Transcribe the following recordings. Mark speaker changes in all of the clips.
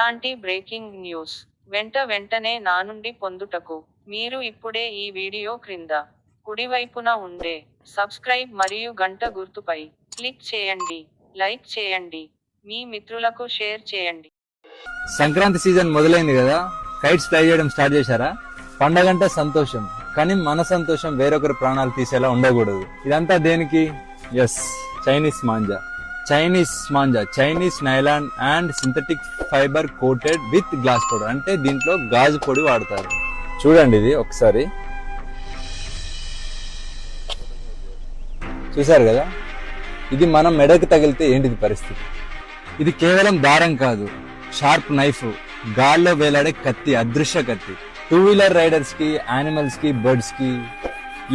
Speaker 1: ఇలాంటి breaking news వెంటనే నా నుండి పొందుటకు మీరు ఇప్పుడే ఈ వీడియో క్రింద కుడివైపున ఉండే సబ్స్క్రైబ్ మరియు గంట గుర్తుపై క్లిక్ చేయండి, లైక్ చేయండి, మీ మిత్రులకు షేర్ చేయండి.
Speaker 2: సంక్రాంతి సీజన్ మొదలైంది కదా, కైట్స్ ఫ్లై చేయడం స్టార్ట్ చేశారా? పండగంటే సంతోషం, కానీ మన సంతోషం వేరొకరి ప్రాణాలు తీసేలా ఉండకూడదు. ఇదంతా దేనికి? Yes, Chinese manja, Chinese nylon and synthetic fibre coated with glass powder. అంటే దీంట్లో గాజు పొడి వాడతారు. చూడండి, ఇది ఒకసారి చూసారు కదా, ఇది మనం మెడకు తగిలితే ఏంటిది పరిస్థితి? ఇది కేవలం దారం కాదు, షార్ప్ నైఫ్, గాల్లో వేలాడే కత్తి, అదృశ్య కత్తి. 2 వీలర్ రైడర్స్ కి, యానిమల్స్ కి, బర్డ్స్ కి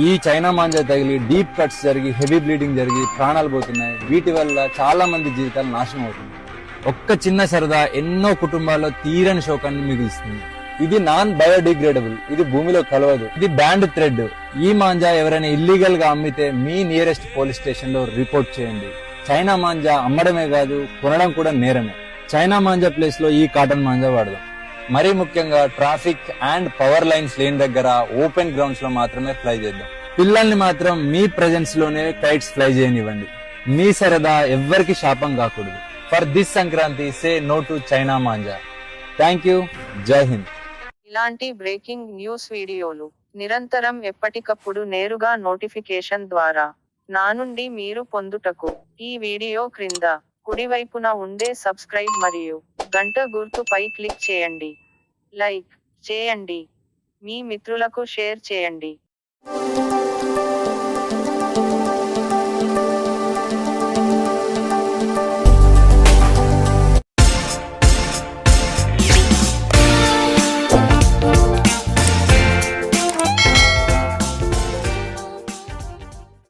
Speaker 2: ఈ చైనా మాంజా తగిలి డీప్ కట్స్ జరిగి, హెవీ బ్లీడింగ్ జరిగి ప్రాణాలు పోతున్నాయి. వీటి వల్ల చాలా మంది జీవితాలు నాశనం అవుతుంది. ఒక్క చిన్న సరదా ఎన్నో కుటుంబాల్లో తీరని శోకాన్ని మిగులుస్తుంది. ఇది నాన్ బయోడిగ్రేడబుల్, ఇది భూమిలో కలవదు, ఇది బ్యాండ్ థ్రెడ్. ఈ మాంజా ఎవరైనా ఇల్లీగల్ గా అమ్మితే మీ నియరెస్ట్ పోలీస్ స్టేషన్ లో రిపోర్ట్ చేయండి. చైనా మాంజా అమ్మడమే కాదు, కొనడం కూడా నేరమే. చైనా మాంజా ప్లేస్ లో ఈ కాటన్ మాంజా వాడదాం. మరీ ముఖ్యంగా ట్రాఫిక్ అండ్ పవర్ లైన్స్ లేని దగ్గర, ఓపెన్ గ్రౌండ్స్ లో మాత్రమే ఫ్లై చేద్దాం. పిల్లల్ని మాత్రం మీ ప్రెజెన్స్ లోనే కైట్స్ ఫ్లై చేయనివ్వండి. మీ సరదా ఎవ్వరికి శాపం కాకూడదు. For this Sankranti, say no to China manja. Thank you. Jai Hind.
Speaker 1: ఇలాంటి బ్రేకింగ్ న్యూస్ వీడియోలు నిరంతరం ఎప్పటికప్పుడు నేరుగా నోటిఫికేషన్ ద్వారా నా నుండి మీరు పొందుటకు ఈ వీడియో క్రింద కుడివైపున ఉండే సబ్స్క్రైబ్ మరియు గంట గుర్తుపై క్లిక్ చేయండి, లైక్ చేయండి, మీ మిత్రులకు షేర్ చేయండి.